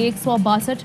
162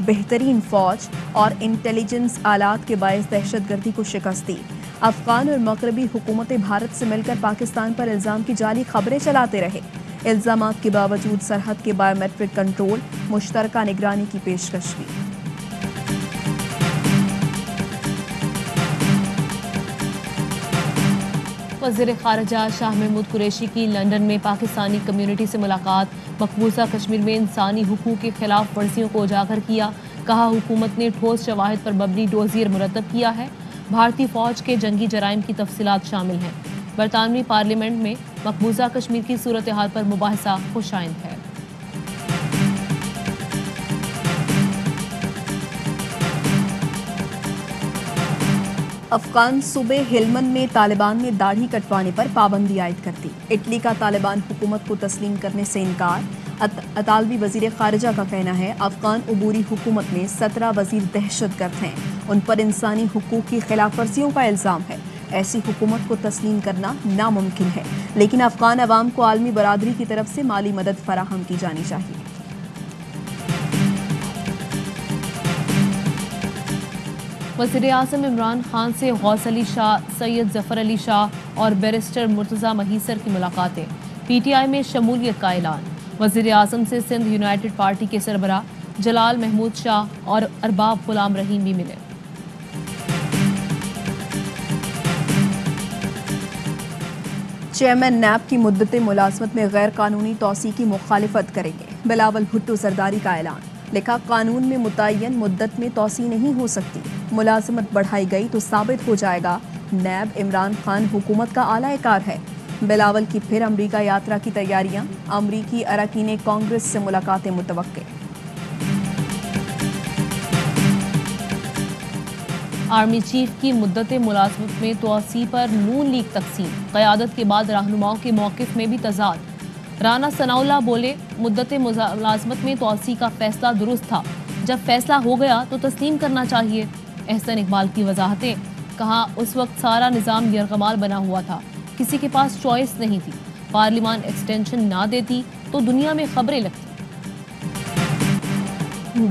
بہترین فوج اور انٹیلیجنس آلات کے باعث دہشت گردی کو شکست دی۔ افغان اور مغربی حکومتیں بھارت سے مل کر پاکستان پر الزام کی جعلی خبریں چلاتے رہے۔ الزامات کے باوجود سرحد کے بایو میٹرک کنٹرول، مشترکہ نگرانی کی پیشکش کی۔ وزیر خارجہ شاہ محمود قریشی کی لندن میں پاکستانی کمیونٹی سے ملاقات، مقبوضہ کشمیر میں انسانی حقوق کی خلاف ورزیوں کو اجاگر کیا، کہا حکومت نے ٹھوس شواہد پر مبنی ڈوزیر مرتب کیا ہے، بھارتی فوج کے جنگی جرائم کی تفصیلات شامل ہیں۔ برطانوی پارلیمنٹ میں مقبوضہ کشمیر کی صورتحال پر مباحثہ خوش آئند ہے۔ افغان صوبے ہلمند میں طالبان نے داڑھی کٹوانے پر پابندی عائد کر دی۔ اٹلی کا طالبان حکومت کو تسلیم کرنے سے انکار۔ اطالوی وزیر خارجہ کا کہنا ہے افغان عبوری حکومت میں 17 وزیر دہشت گرد ہیں، ان پر انسانی حقوق کی خلاف ورزیوں کا الزام ہے۔ ایسی حکومت کو تسلیم کرنا ناممکن ہے، لیکن افغان عوام کو عالمی برادری کی طرف سے مالی مدد فراہم کی جانی چاہیے۔ وزیر اعظم عمران خان سے غوث علی شاہ، سید ظفر علی شاہ اور بیرسٹر مرتضی مہیسر کی ملاقاتیں، پی ٹی آئی میں شمولیت کا اعلان۔ وزیر اعظم سے سندھ یونائیٹڈ پارٹی کے سربراہ جلال محمود شاہ اور ارباب غلام رحیم بھی ملے۔ چیئرمین نیب کی مدت ملازمت میں غیر قانونی توسیع کی مخالفت کریں گے، بلاول بھٹو زرداری کا اعلان۔ لکھا قانون میں متعین مدت میں توسیع نہیں ہو سکتی، ملازمت بڑھائی گئی تو ثابت ہو جائے گا نیب عمران خان حکومت کا اعلی کار ہے۔ بلاول کی پھر امریکہ یاترا کی تیاریاں، امریکی اراکین کانگریس سے ملاقاتیں متوقع۔ آرمی چیف کی مدت ملازمت میں توسیع پر نون لیگ تقسیم، قیادت کے بعد رہنماؤں کے موقف میں بھی تضاد۔ رانا ثناء اللہ بولے مدت ملازمت میں توسیع کا فیصلہ درست تھا، جب فیصلہ ہو گیا تو تسلیم کرنا چاہیے۔ احسن اقبال کی وضاحتیں، کہا اس وقت سارا نظام یرغمال بنا ہوا تھا، کسی کے پاس چوائس نہیں تھی، پارلیمان ایکسٹینشن نہ دیتی تو دنیا میں خبریں لگتی۔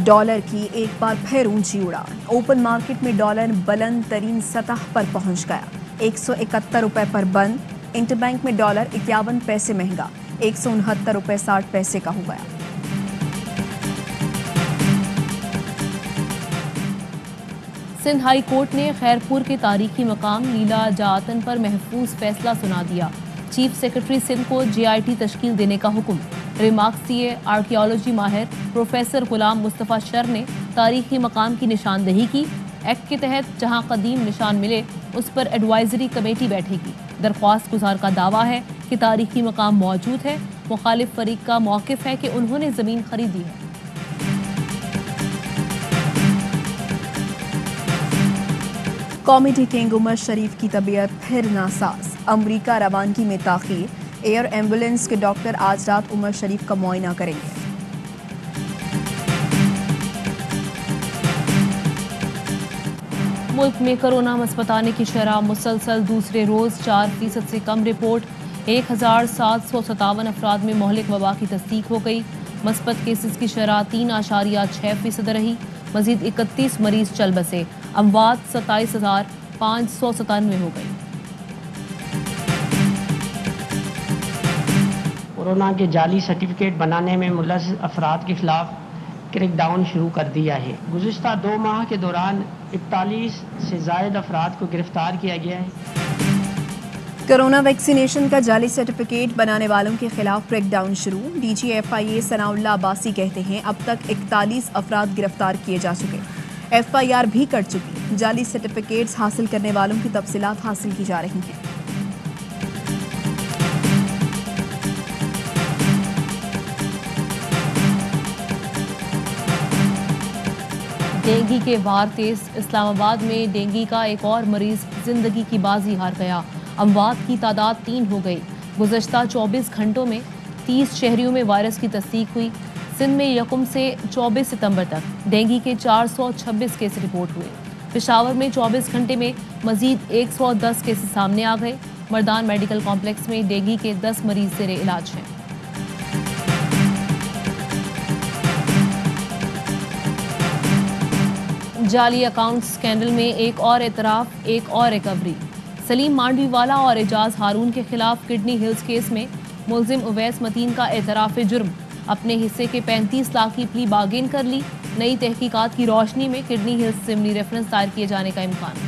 ڈالر کی ایک بار پھر اونچی اڑان، اوپن مارکیٹ میں ڈالر بلند ترین سطح پر پہنچ گیا، 171 روپے پر بند۔ انٹر بینک میں ڈالر 51 پیسے مہنگا، 169 روپے 60 پیسے کا ہو گیا۔ سندھ ہائی کورٹ نے خیرپور کے تاریخی مقام لیلا جاعتن پر محفوظ فیصلہ سنا دیا، چیف سیکرٹری سندھ کو جے آئی ٹی تشکیل دینے کا حکم۔ ریمارکس دیے آرکیالوجی ماہر پروفیسر غلام مصطفیٰ شر نے تاریخی مقام کی نشاندہی کی، ایکٹ کے تحت جہاں قدیم نشان ملے اس پر ایڈوائزری کمیٹی بیٹھے گی۔ درخواست گزار کا دعویٰ ہے کہ تاریخی مقام موجود ہے، مخالف فریق کا موقف ہے کہ انہوں نے زمین خریدی ہے۔ کامیڈی کنگ عمر شریف کی طبیعت پھر ناساز، امریکہ روانگی میں تاخیر، ایئر ایمبولینس کے ڈاکٹر آج رات عمر شریف کا معائنہ کریں گے۔ ملک میں کرونا مثبت آنے کی شرح مسلسل دوسرے روز 4% سے کم رپورٹ، 1757 افراد میں مہلک وبا کی تصدیق ہو گئی، مثبت کیسز کی شرح 3.6% رہی، مزید 31 مریض چل بسے، اموات 27,597 ہو گئی۔ کورونا کے جعلی سرٹیفکیٹ بنانے میں ملوث افراد کے خلاف کریک ڈاؤن شروع کر دیا ہے۔ گزشتہ 2 ماہ کے دوران 41 سے زائد افراد کو گرفتار کیا گیا ہے۔ کرونا ویکسینیشن کا جعلی سرٹیفکیٹ بنانے والوں کے خلاف کریک ڈاؤن شروع، ڈی جی ایف آئی اے ثناء اللہ عباسی کہتے ہیں اب تک 41 افراد گرفتار کیے جا چکے، ایف آئی آر بھی کٹ چکی، جعلی سرٹیفکیٹس حاصل کرنے والوں کی تفصیلات حاصل کی جا رہی ہیں۔ ڈینگی کے وار تیز، اسلام آباد میں ڈینگی کا ایک اور مریض زندگی کی بازی ہار گیا، اموات کی تعداد 3 ہو گئی۔ گزشتہ 24 گھنٹوں میں 30 شہریوں میں وائرس کی تصدیق ہوئی۔ سندھ میں 1 سے 24 ستمبر تک ڈینگی کے 426 کیس رپورٹ ہوئے۔ پشاور میں 24 گھنٹے میں مزید 110 کیسز سامنے آ گئے۔ مردان میڈیکل کمپلیکس میں ڈینگی کے 10 مریض زیر علاج ہیں۔ جعلی اکاؤنٹ اسکینڈل میں ایک اور اعتراف، ایک اور ریکوری۔ سلیم مانڈوی والا اور اعجاز ہارون کے خلاف کڈنی ہلز کیس میں ملزم اویس متین کا اعتراف جرم، اپنے حصے کے 35 لاکھ کی پلی بارگین کر لی۔ نئی تحقیقات کی روشنی میں کڈنی ہلز ضمنی ریفرنس دائر کیے جانے کا امکان۔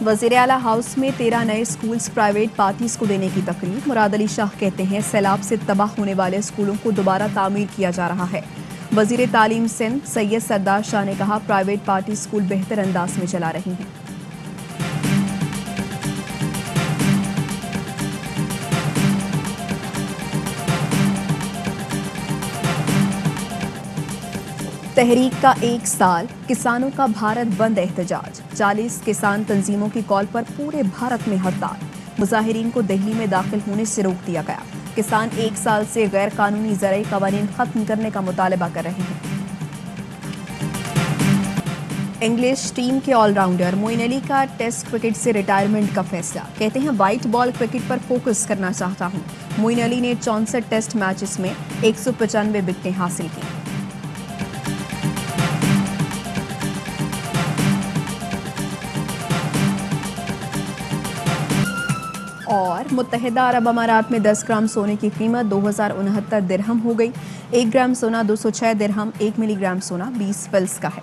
وزیر اعلیٰ ہاؤس میں 13 نئے اسکولز پرائیویٹ پارٹیز کو دینے کی تقریب۔ مراد علی شاہ کہتے ہیں سیلاب سے تباہ ہونے والے اسکولوں کو دوبارہ تعمیر کیا جا رہا ہے۔ وزیر تعلیم سندھ سید سردار شاہ نے کہا پرائیویٹ پارٹی اسکول بہتر انداز میں چلا رہی ہیں۔ تحریک کا 1 سال، کسانوں کا بھارت بند احتجاج۔ 40 کسان تنظیموں کی کال پر پورے بھارت میں ہڑتال۔ مظاہرین کو دہلی میں داخل ہونے سے روک دیا گیا۔ کسان 1 سال سے غیر قانونی زرعی قوانین ختم کرنے کا مطالبہ کر رہے ہیں۔ انگلش ٹیم کے آل راؤنڈر معین علی کا ٹیسٹ کرکٹ سے ریٹائرمنٹ کا فیصلہ۔ کہتے ہیں وائٹ بال کرکٹ پر فوکس کرنا چاہتا ہوں۔ معین علی نے 64 ٹیسٹ میچز میں 195 وکٹیں حاصل کی۔ اور متحدہ عرب امارات میں 10 گرام سونے کی قیمت 2069 درہم ہو گئی۔ 1 گرام سونا 206 درہم، 1 ملی گرام سونا 20 فلس کا ہے۔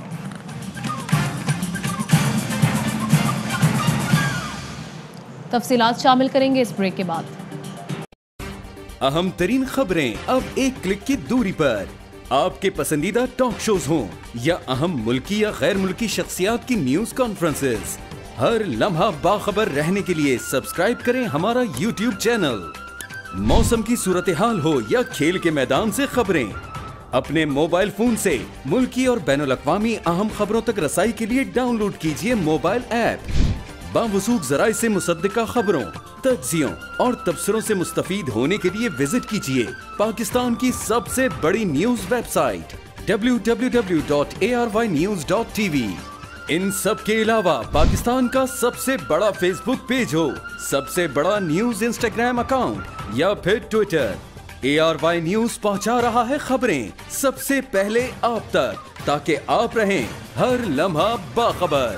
تفصیلات شامل کریں گے اس بریک کے بعد۔ اہم ترین خبریں اب ایک کلک کی دوری پر۔ آپ کے پسندیدہ ٹاک شوز ہوں یا اہم ملکی یا غیر ملکی شخصیات کی نیوز کانفرنسز، ہر لمحہ باخبر رہنے کے لیے سبسکرائب کریں ہمارا YouTube چینل۔ موسم کی صورتحال ہو یا کھیل کے میدان سے خبریں، اپنے موبائل فون سے ملکی اور بین الاقوامی اہم خبروں تک رسائی کے لیے ڈاؤن لوڈ کیجیے موبائل ایپ۔ باوثوق ذرائع سے مصدقہ خبروں، تجزیوں اور تبصروں سے مستفید ہونے کے لیے وزٹ کیجیے پاکستان کی سب سے بڑی نیوز ویب سائٹ www.arYnews.tv۔ ان سب کے علاوہ پاکستان کا سب سے بڑا فیس بک پیج ہو، سب سے بڑا نیوز انسٹاگرام اکاؤنٹ یا پھر ٹویٹر، ARY نیوز پہنچا رہا ہے خبریں سب سے پہلے آپ تک، تاکہ آپ رہیں ہر لمحہ باخبر۔